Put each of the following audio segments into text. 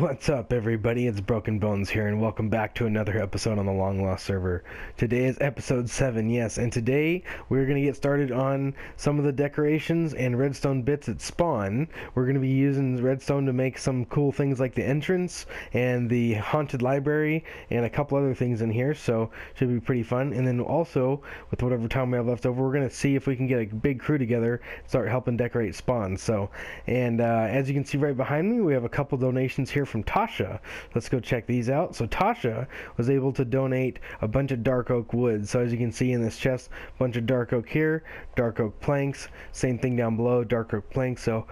What's up, everybody? It's Broken Bones here, and welcome back to another episode on the Long Lost server. Today is episode 7, yes, and today we're going to get started on some of the decorations and redstone bits at spawn. We're going to be using redstone to make some cool things like the entrance and the haunted library and a couple other things in here, so should be pretty fun. And then also, with whatever time we have left over, we're going to see if we can get a big crew together and start helping decorate spawn. As you can see right behind me, we have a couple donations here from Tasha. Let's go check these out. So Tasha was able to donate a bunch of dark oak wood. So as you can see in this chest, a bunch of dark oak here, dark oak planks, same thing down below, dark oak planks. So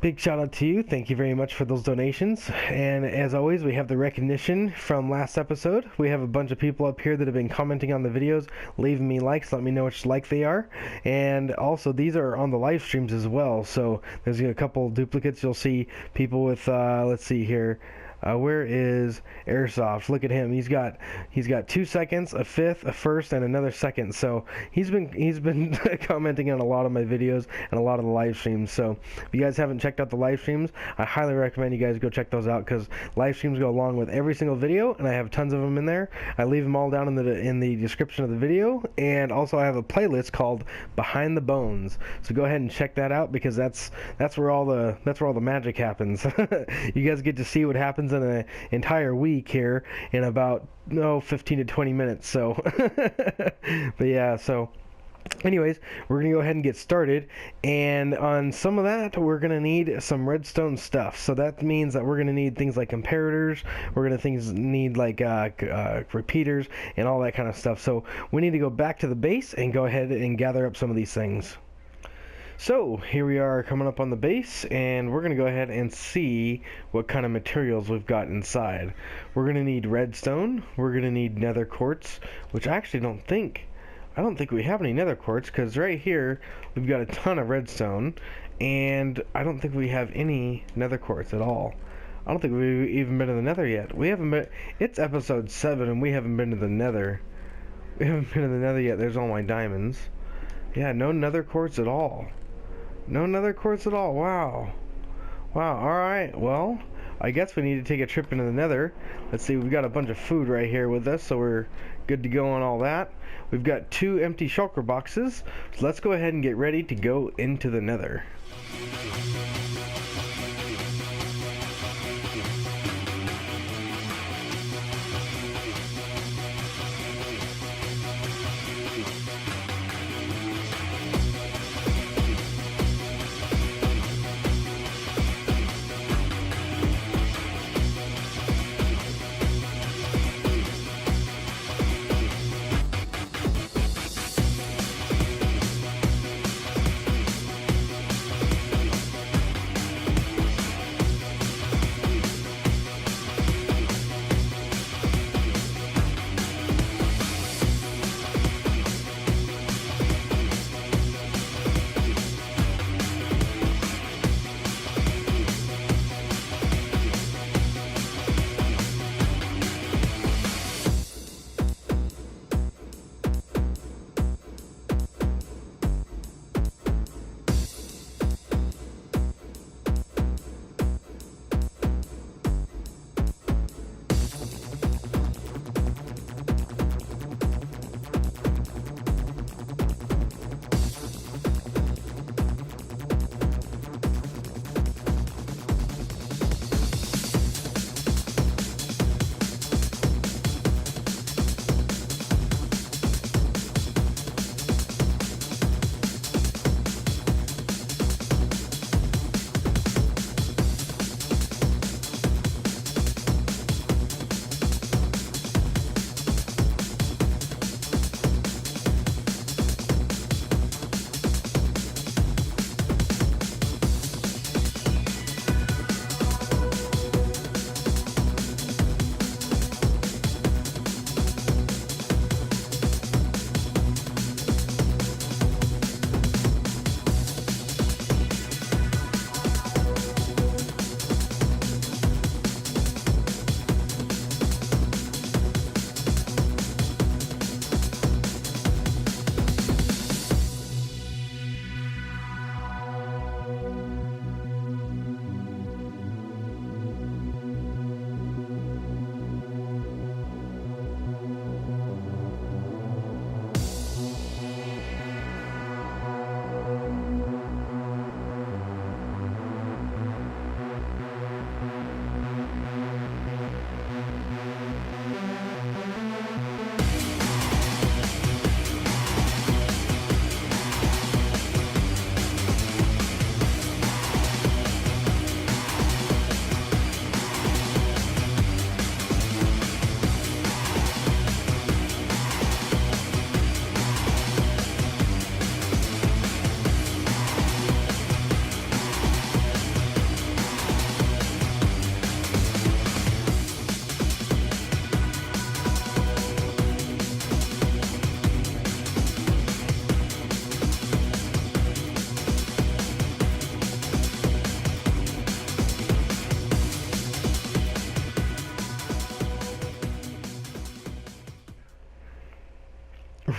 big shout out to you. Thank you very much for those donations. And as always, we have the recognition from last episode. We have a bunch of people up here that have been commenting on the videos, leaving me likes, let me know which like they are. And also, these are on the live streams as well. So there's a couple duplicates. You'll see people with, let's see here. Where is Airsoft? Look at him. He's got 2 seconds, a fifth, a first, and another second. So he's been commenting on a lot of my videos and a lot of the live streams. So if you guys haven't checked out the live streams, I highly recommend you guys go check those out, because live streams go along with every single video, and I have tons of them in there. I leave them all down in the description of the video, and also I have a playlist called Behind the Bones. So go ahead and check that out, because that's where all the magic happens. You guys get to see what happens in an entire week here in about 15 to 20 minutes. So but yeah, so anyways, we're gonna go ahead and get started, and on some of that we're gonna need some redstone stuff. So that means that we're gonna need things like comparators, we're gonna need like repeaters and all that kind of stuff. So we need to go back to the base and go ahead and gather up some of these things. So here we are coming up on the base, and we're going to go ahead and see what kind of materials we've got inside. We're going to need redstone, we're going to need nether quartz, which I actually don't think we have any nether quartz, because right here we've got a ton of redstone, and I don't think we have any nether quartz at all. I don't think we've even been to the nether yet. We haven't been. It's episode 7 and we haven't been to the nether. We haven't been to the nether yet. There's all my diamonds. Yeah, no nether quartz at all. No nether quartz at all. Wow. Alright, well, I guess we need to take a trip into the nether. Let's see, we've got a bunch of food right here with us, so we're good to go on all that. We've got 2 empty shulker boxes, so let's go ahead and get ready to go into the nether.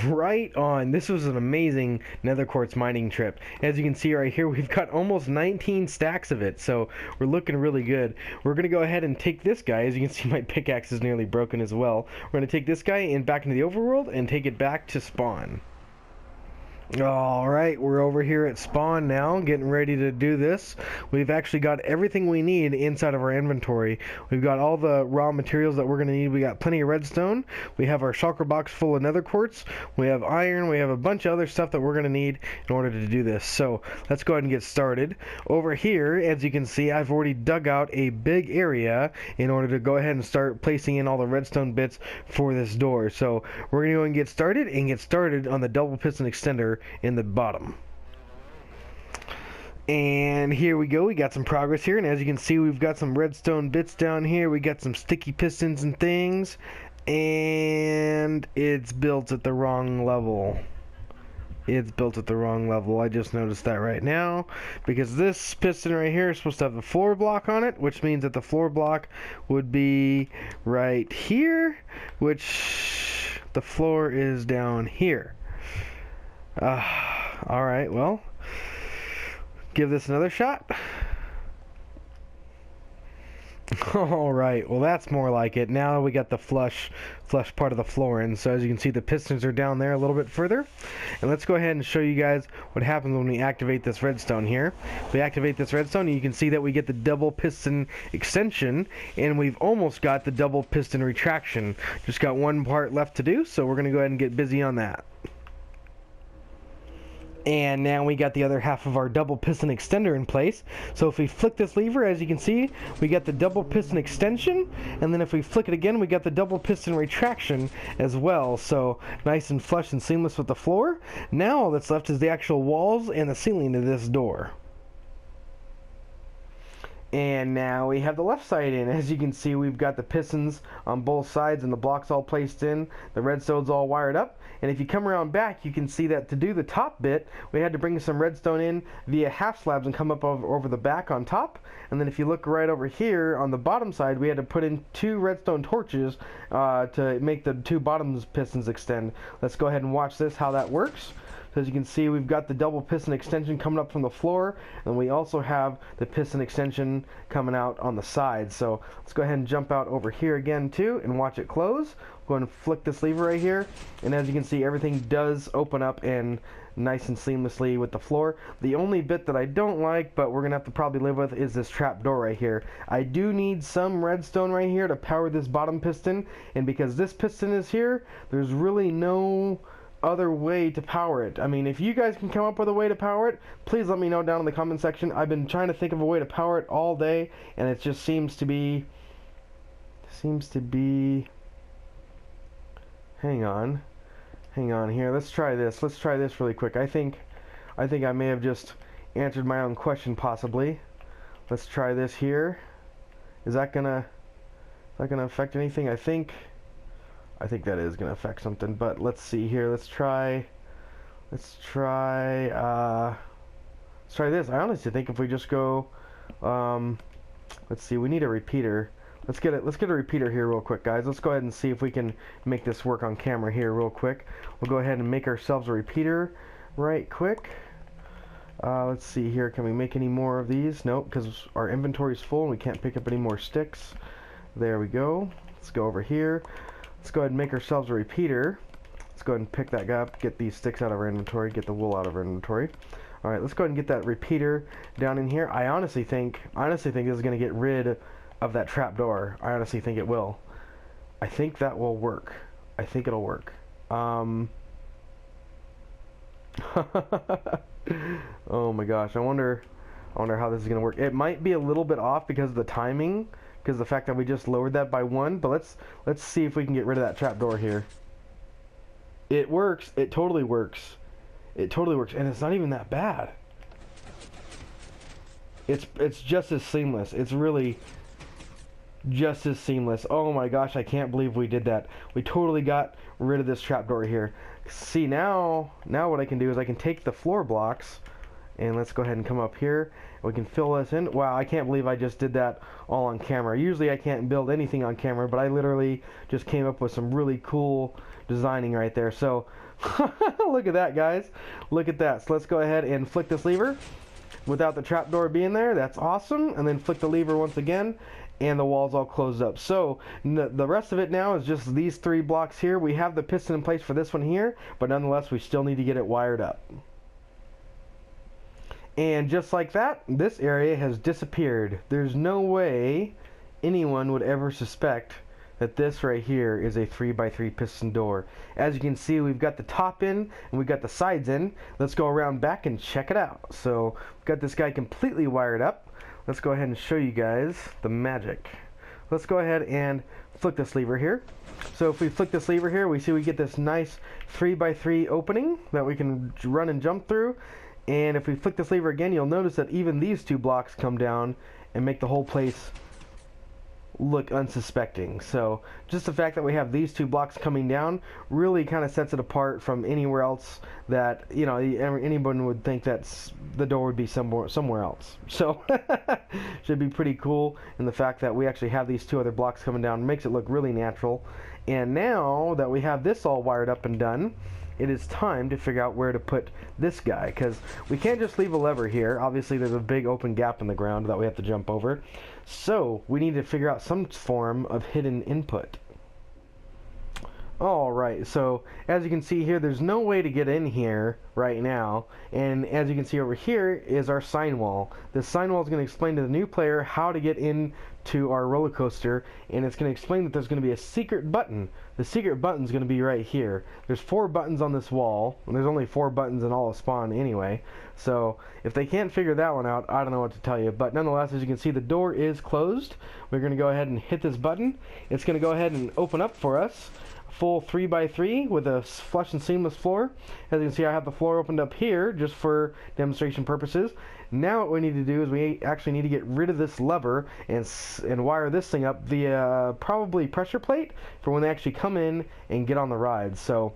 Right on. This was an amazing nether quartz mining trip. As you can see right here, we've got almost 19 stacks of it, so we're looking really good. We're going to go ahead and take this guy. As you can see, my pickaxe is nearly broken as well. We're going to take this guy and back into the overworld and take it back to spawn. Alright, we're over here at spawn now, getting ready to do this. We've actually got everything we need inside of our inventory. We've got all the raw materials that we're going to need. We got plenty of redstone. We have our shulker box full of nether quartz. We have iron. We have a bunch of other stuff that we're going to need in order to do this. So, let's go ahead and get started. Over here, as you can see, I've already dug out a big area in order to go ahead and start placing in all the redstone bits for this door. So, we're going to go and get started on the double piston extender in the bottom. And here we go, we got some progress here, and as you can see, we've got some redstone bits down here. We got some sticky pistons and things, and it's built at the wrong level. It's built at the wrong level. I just noticed that right now, because this piston right here is supposed to have a floor block on it, which means that the floor block would be right here, which the floor is down here. Alright, well, give this another shot. Alright, well that's more like it. Now we got the flush part of the floor in. So as you can see, the pistons are down there a little bit further. And let's go ahead and show you guys what happens when we activate this redstone here. We activate this redstone and you can see that we get the double piston extension, and we've almost got the double piston retraction. Just got one part left to do, so we're going to go ahead and get busy on that. And now we got the other half of our double piston extender in place. So if we flick this lever, as you can see, we get the double piston extension, and then if we flick it again, we got the double piston retraction as well. So nice and flush and seamless with the floor. Now all that's left is the actual walls and the ceiling of this door. And now we have the left side in. As you can see, we've got the pistons on both sides and the blocks all placed in. The redstone's all wired up. And if you come around back, you can see that to do the top bit, we had to bring some redstone in via half slabs and come up over the back on top. And then if you look right over here on the bottom side, we had to put in 2 redstone torches to make the 2 bottom pistons extend. Let's go ahead and watch this, how that works. So as you can see, we've got the double piston extension coming up from the floor, and we also have the piston extension coming out on the side. So let's go ahead and jump out over here again too and watch it close. Go ahead and flick this lever right here, and as you can see, everything does open up and nice and seamlessly with the floor. The only bit that I don't like, but we're gonna have to probably live with, is this trap door right here. I do need some redstone right here to power this bottom piston, and because this piston is here, there's really no other way to power it. I mean, if you guys can come up with a way to power it, please let me know down in the comment section. I've been trying to think of a way to power it all day, and it just seems to be hang on here, let's try this really quick. I think I may have just answered my own question possibly. Let's try this here. Is that gonna affect anything? I think that is going to affect something, but let's see here. Let's try this. I honestly think if we just go, let's see, we need a repeater. Let's get a repeater here real quick, guys. Let's go ahead and see if we can make this work on camera here real quick. We'll go ahead and make ourselves a repeater right quick. Let's see here. Can we make any more of these? Nope, because our inventory is full and we can't pick up any more sticks. There we go. Let's go over here. Let's go ahead and make ourselves a repeater. Let's go ahead and pick that guy up, get these sticks out of our inventory, get the wool out of our inventory. Alright, let's go ahead and get that repeater down in here. I honestly think this is going to get rid of that trap door. I honestly think it will. I think that will work. I think it'll work. Oh my gosh, I wonder how this is going to work. It might be a little bit off because of the timing, because the fact that we just lowered that by 1, but let's see if we can get rid of that trap door here. It works. It totally works. It totally works, and it's not even that bad. It's just as seamless. It's really just as seamless. Oh my gosh, I can't believe we did that. We totally got rid of this trapdoor here. See, now what I can do is I can take the floor blocks, and let's go ahead and come up here. We can fill this in. Wow, I can't believe I just did that all on camera. Usually I can't build anything on camera, but I literally just came up with some really cool designing right there. So Look at that, guys. Look at that. So let's go ahead and flick this lever without the trapdoor being there. That's awesome. And then flick the lever once again, and the wall's all closed up. So the rest of it now is just these 3 blocks here. We have the piston in place for this one here, but nonetheless, we still need to get it wired up. And just like that, this area has disappeared. There's no way anyone would ever suspect that this right here is a 3x3 piston door. As you can see, we've got the top in and we've got the sides in. Let's go around back and check it out. So we've got this guy completely wired up. Let's go ahead and show you guys the magic. Let's go ahead and flick this lever here. So if we flick this lever here, we see we get this nice 3x3 opening that we can run and jump through. And if we flick this lever again, you'll notice that even these 2 blocks come down and make the whole place look unsuspecting. So just the fact that we have these 2 blocks coming down really kind of sets it apart from anywhere else that, you know, anyone would think that the door would be somewhere else. So should be pretty cool. And the fact that we actually have these 2 other blocks coming down makes it look really natural. And now that we have this all wired up and done, it is time to figure out where to put this guy, because we can't just leave a lever here. Obviously there's a big open gap in the ground that we have to jump over. So we need to figure out some form of hidden input. Alright, so as you can see here, there's no way to get in here right now, and as you can see over here is our sign wall. This sign wall is going to explain to the new player how to get into our roller coaster, and it's going to explain that there's going to be a secret button. The secret button is going to be right here. There's 4 buttons on this wall, and there's only 4 buttons in all of Spawn anyway, so if they can't figure that one out, I don't know what to tell you. But nonetheless, as you can see, the door is closed. We're going to go ahead and hit this button. It's going to go ahead and open up for us. Full 3x3 with a flush and seamless floor. As you can see, I have the floor opened up here just for demonstration purposes. Now what we need to do is we actually need to get rid of this lever and wire this thing up via probably pressure plate for when they actually come in and get on the ride. So,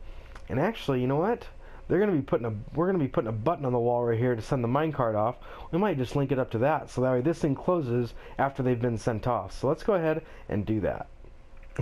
and actually, you know what? We're going to be putting a button on the wall right here to send the minecart off. We might just link it up to that, so that way this thing closes after they've been sent off. So let's go ahead and do that.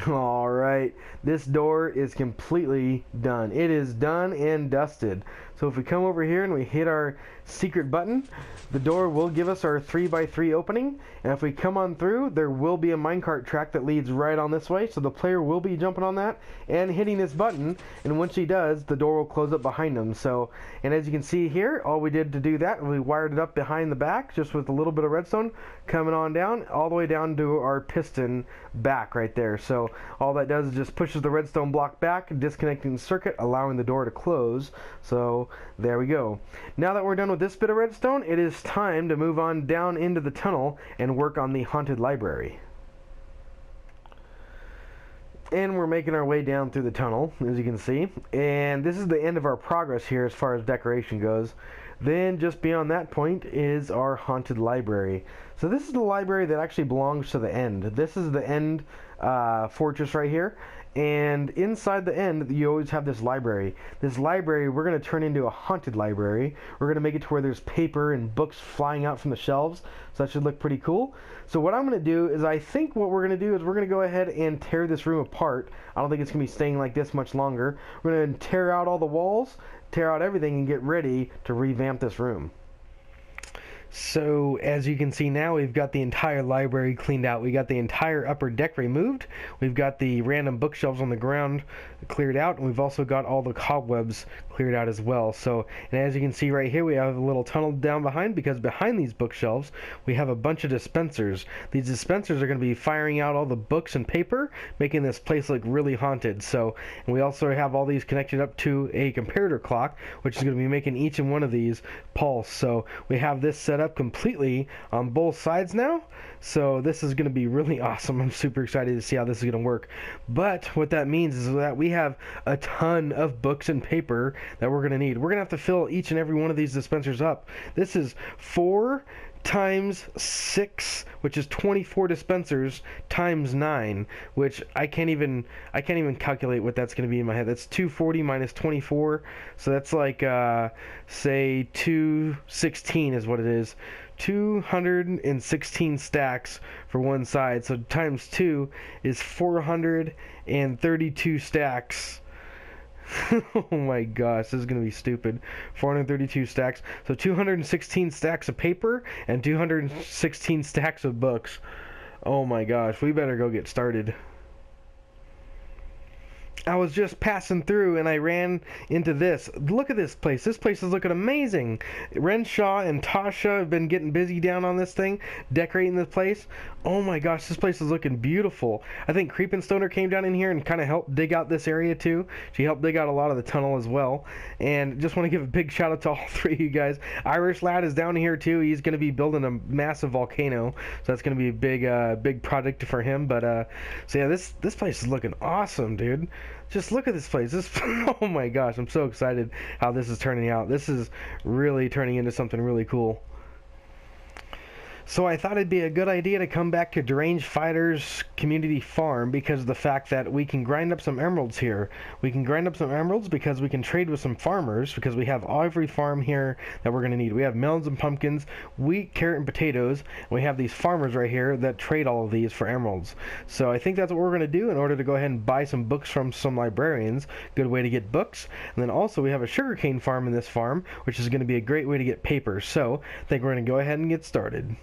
Alright, this door is completely done. It is done and dusted. So if we come over here and we hit our secret button, the door will give us our 3x3 opening, and if we come on through, there will be a minecart track that leads right on this way, so the player will be jumping on that and hitting this button, and once he does, the door will close up behind him. So, and as you can see here, all we did to do that, we wired it up behind the back just with a little bit of redstone coming on down, all the way down to our piston back right there. So all that does is just pushes the redstone block back, disconnecting the circuit, allowing the door to close. So there we go. Now that we're done with this bit of redstone, it is time to move on down into the tunnel and work on the haunted library. And we're making our way down through the tunnel, as you can see. And this is the end of our progress here as far as decoration goes. Then just beyond that point is our haunted library. So this is the library that actually belongs to the end. This is the end fortress right here. And inside the end, you always have this library. This library, we're going to turn into a haunted library. We're going to make it to where there's paper and books flying out from the shelves. So that should look pretty cool. So what I'm going to do is, I think what we're going to do is we're going to go ahead and tear this room apart. I don't think it's going to be staying like this much longer. We're going to tear out all the walls, tear out everything, and get ready to revamp this room. So as you can see now, we've got the entire library cleaned out. We got the entire upper deck removed. We've got the random bookshelves on the ground cleared out, and we've also got all the cobwebs cleared out as well. So, and as you can see right here, we have a little tunnel down behind, because behind these bookshelves we have a bunch of dispensers. These dispensers are going to be firing out all the books and paper, making this place look really haunted. So, and we also have all these connected up to a comparator clock, which is going to be making each and one of these pulse. So we have this set up completely on both sides now, so this is going to be really awesome. I'm super excited to see how this is going to work. But what that means is that we have a ton of books and paper that we're going to need. We're going to have to fill each and every one of these dispensers up. This is 4 times 6, which is 24 dispensers, times 9, which I can't even calculate what that's going to be in my head. That's 240 minus 24, so that's like say 216 is what it is. 216 stacks for one side, so times 2 is 432 stacks Oh my gosh, this is gonna be stupid. 432 stacks. So 216 stacks of paper and 216 stacks of books. Oh my gosh, we better go get started. I was just passing through and I ran into this. Look at this place. This place is looking amazing. Renshaw and Tasha have been getting busy down on this thing, decorating this place. Oh my gosh, this place is looking beautiful. I think Creepin' Stoner came down in here and kind of helped dig out this area too. She helped dig out a lot of the tunnel as well. And just want to give a big shout out to all three of you guys. Irish Lad is down here too. He's going to be building a massive volcano. So that's going to be a big project for him. But so yeah, this place is looking awesome, dude. Just look at this place. Oh my gosh, I'm so excited how this is turning out. This is really turning into something really cool. So I thought it'd be a good idea to come back to Deranged Fighters Community Farm because of the fact that we can grind up some emeralds here. We can grind up some emeralds because we can trade with some farmers because we have every farm here that we're going to need. We have melons and pumpkins, wheat, carrot, and potatoes. And we have these farmers right here that trade all of these for emeralds. So I think that's what we're going to do in order to go ahead and buy some books from some librarians. Good way to get books. And then also we have a sugarcane farm in this farm, which is going to be a great way to get paper. So I think we're going to go ahead and get started.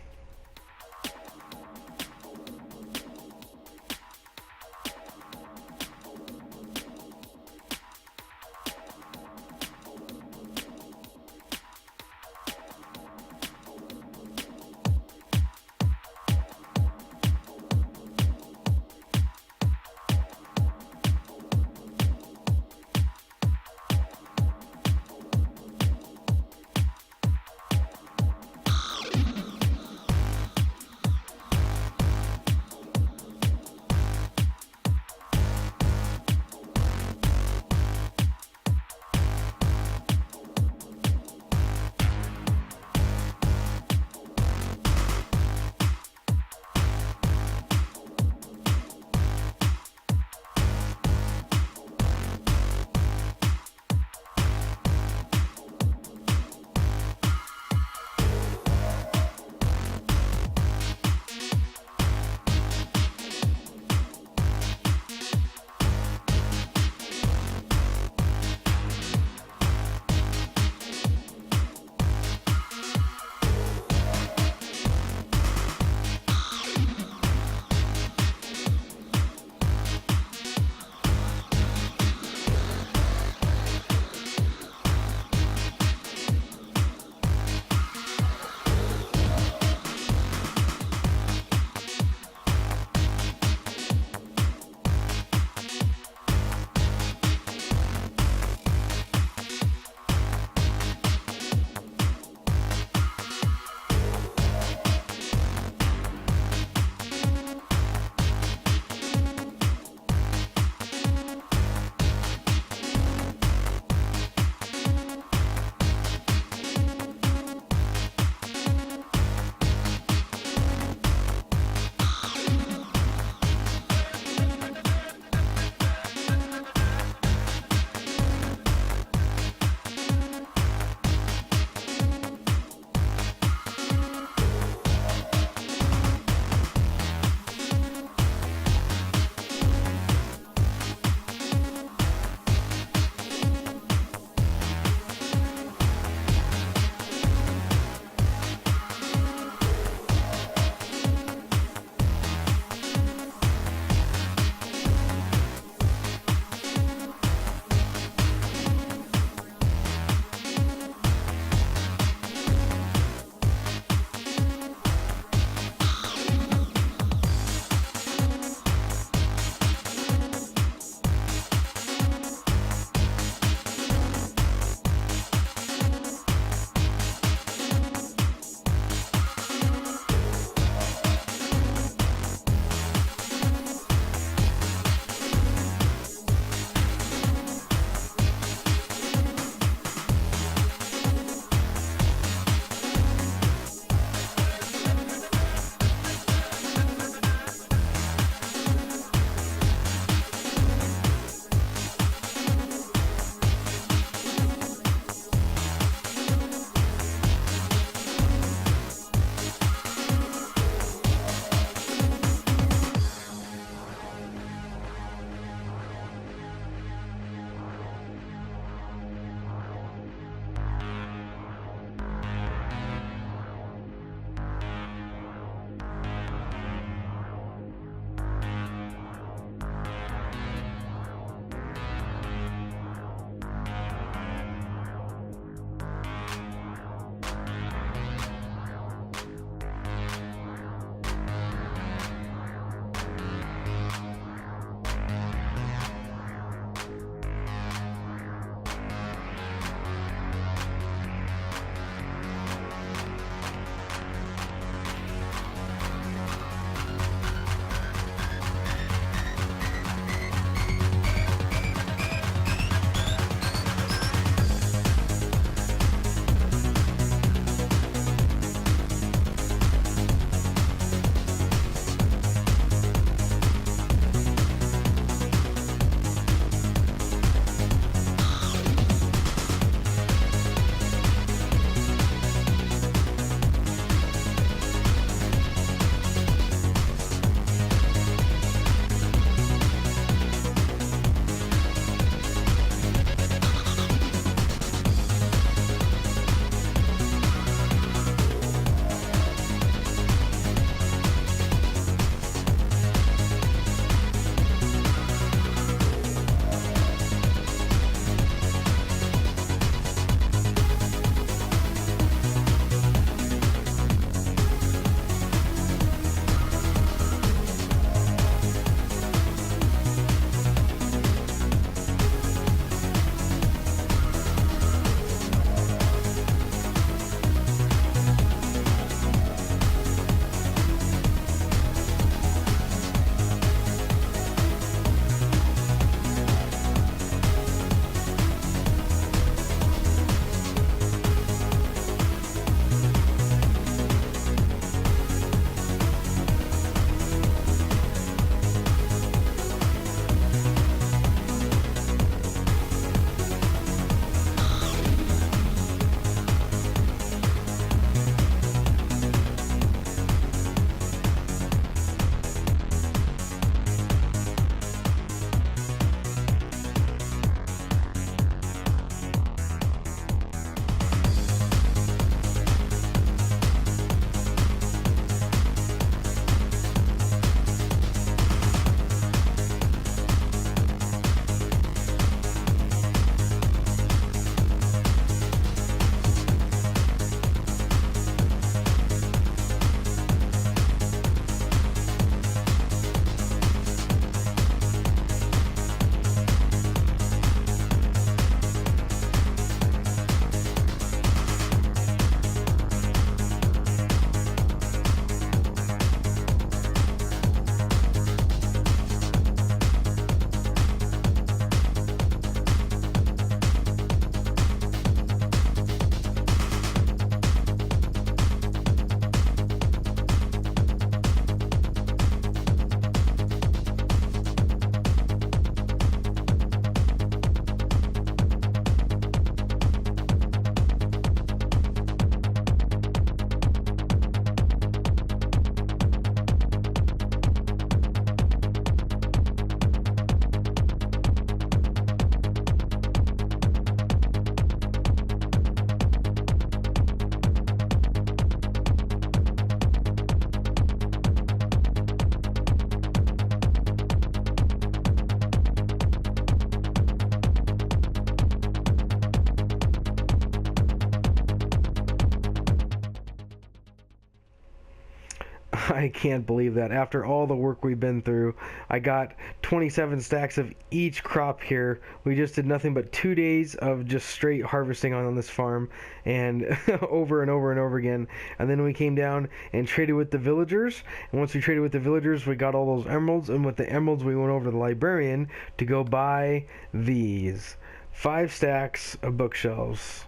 I can't believe that. After all the work we've been through, I got 27 stacks of each crop here. We just did nothing but 2 days of just straight harvesting on this farm, and over and over and over again. And then we came down and traded with the villagers. And once we traded with the villagers, we got all those emeralds. And with the emeralds, we went over to the librarian to go buy these 5 stacks of bookshelves.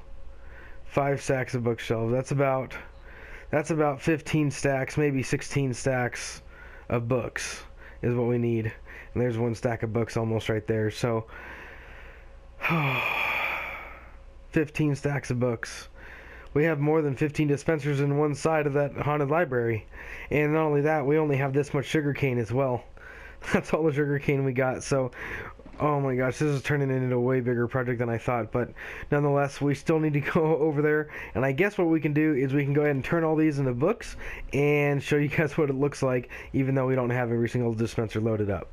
5 stacks of bookshelves. That's about 15 stacks, maybe 16 stacks of books is what we need. And there's 1 stack of books almost right there. So 15 stacks of books. We have more than 15 dispensers in one side of that haunted library. And not only that, we only have this much sugarcane as well. That's all the sugarcane we got. So oh my gosh, this is turning into a way bigger project than I thought, but nonetheless, we still need to go over there, and I guess what we can do is we can go ahead and turn all these into books and show you guys what it looks like, even though we don't have every single dispenser loaded up.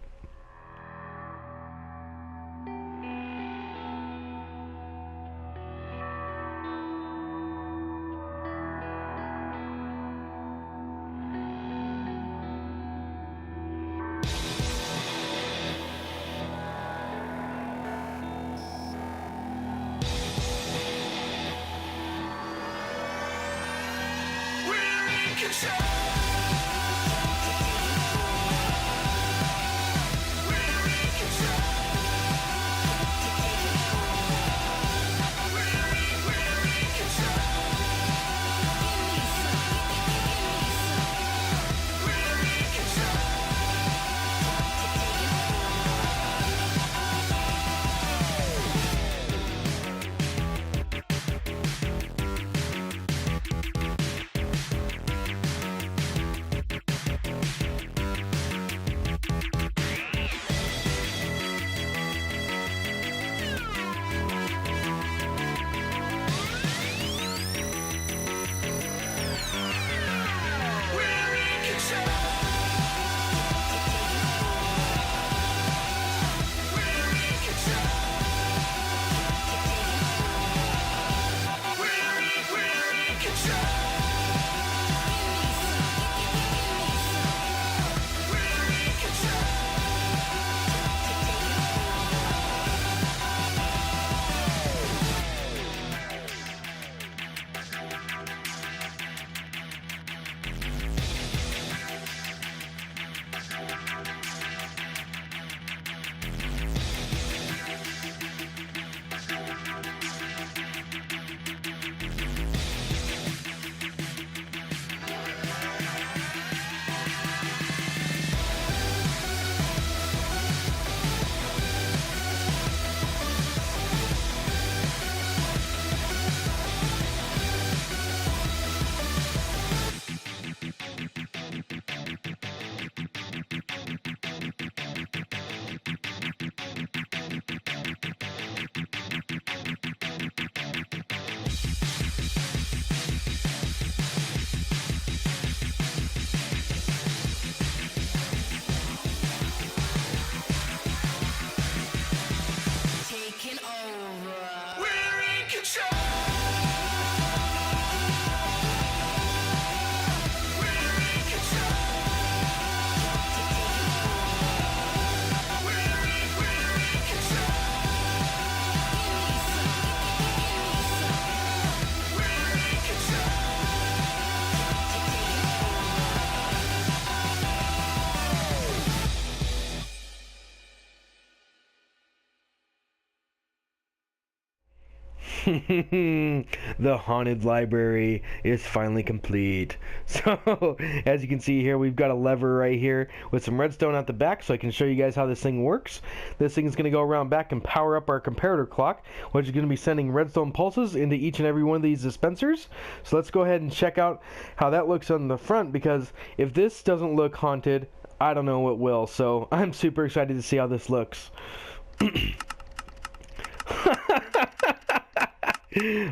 The haunted library is finally complete. So, as you can see here, we've got a lever right here with some redstone at the back, so I can show you guys how this thing works. This thing is going to go around back and power up our comparator clock, which is going to be sending redstone pulses into each and every one of these dispensers. So let's go ahead and check out how that looks on the front, because if this doesn't look haunted, I don't know what will. So I'm super excited to see how this looks.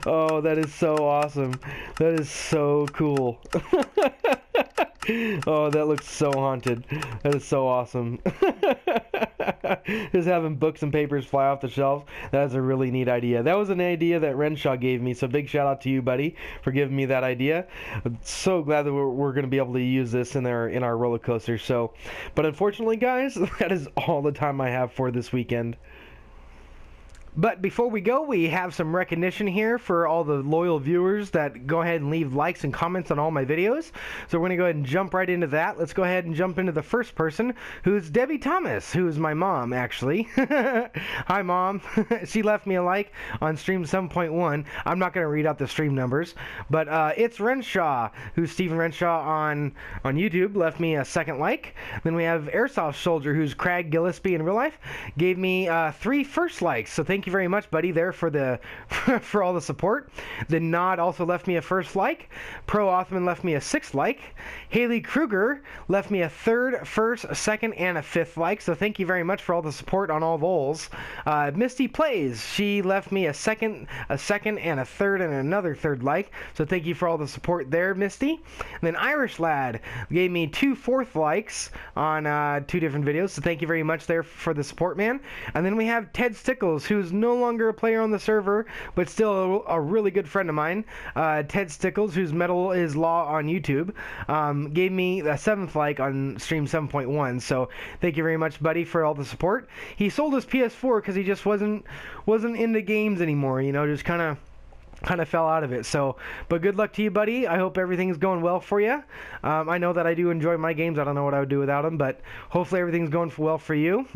Oh, that is so awesome. That is so cool. Oh, that looks so haunted. That is so awesome. Just having books and papers fly off the shelf. That's a really neat idea. That was an idea that Renshaw gave me, so big shout out to you, buddy, for giving me that idea. I'm so glad that we're going to be able to use this in our roller coaster. So, but unfortunately, guys, that is all the time I have for this weekend. But before we go, we have some recognition here for all the loyal viewers that go ahead and leave likes and comments on all my videos. So we're going to go ahead and jump right into that. Let's go ahead and jump into the first person, who's Debbie Thomas, who's my mom, actually. Hi, Mom. She left me a like on stream 7.1. I'm not going to read out the stream numbers, but it's Renshaw, who's Stephen Renshaw on YouTube, left me a second like. Then we have Airsoft Soldier, who's Craig Gillespie in real life, gave me 3 first likes. So thank you very much, buddy, there for all the support. The Nod also left me a first like. Pro Othman left me a 6th like. Haley Kruger left me a 3rd, 1st, 2nd, and a 5th like. So thank you very much for all the support on all those. Misty Plays, she left me a 2nd, and a 3rd, and another 3rd like. So thank you for all the support there, Misty. And then Irish Lad gave me 2 4th likes on 2 different videos. So thank you very much there for the support, man. And then we have Ted Stickles, who's no longer a player on the server, but still a really good friend of mine. Ted Stickles, whose Metal is Law on YouTube, gave me a 7th like on stream 7.1. So thank you very much, buddy, for all the support. He sold his PS4 because he just wasn't into games anymore. You know, just kind of fell out of it. So, but good luck to you, buddy. I hope everything's going well for you. I know that I do enjoy my games. I don't know what I would do without them, but hopefully everything's going well for you.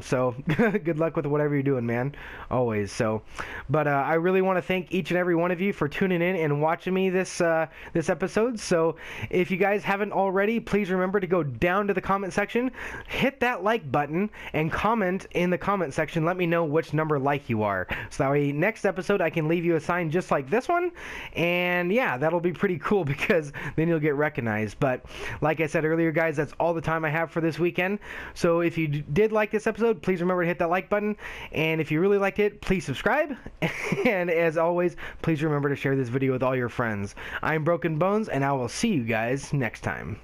So good luck with whatever you're doing, man. Always. So, but I really want to thank each and every one of you for tuning in and watching me this episode. So if you guys haven't already, please remember to go down to the comment section, hit that like button, and comment in the comment section. Let me know which number like you are. So that way, next episode, I can leave you a sign just like this one, and yeah, that'll be pretty cool because then you'll get recognized. But like I said earlier, guys, that's all the time I have for this weekend. So if you did like this episode, please remember to hit that like button, and if you really liked it, please subscribe. And as always, please remember to share this video with all your friends. I'm Broken Bones, and I will see you guys next time.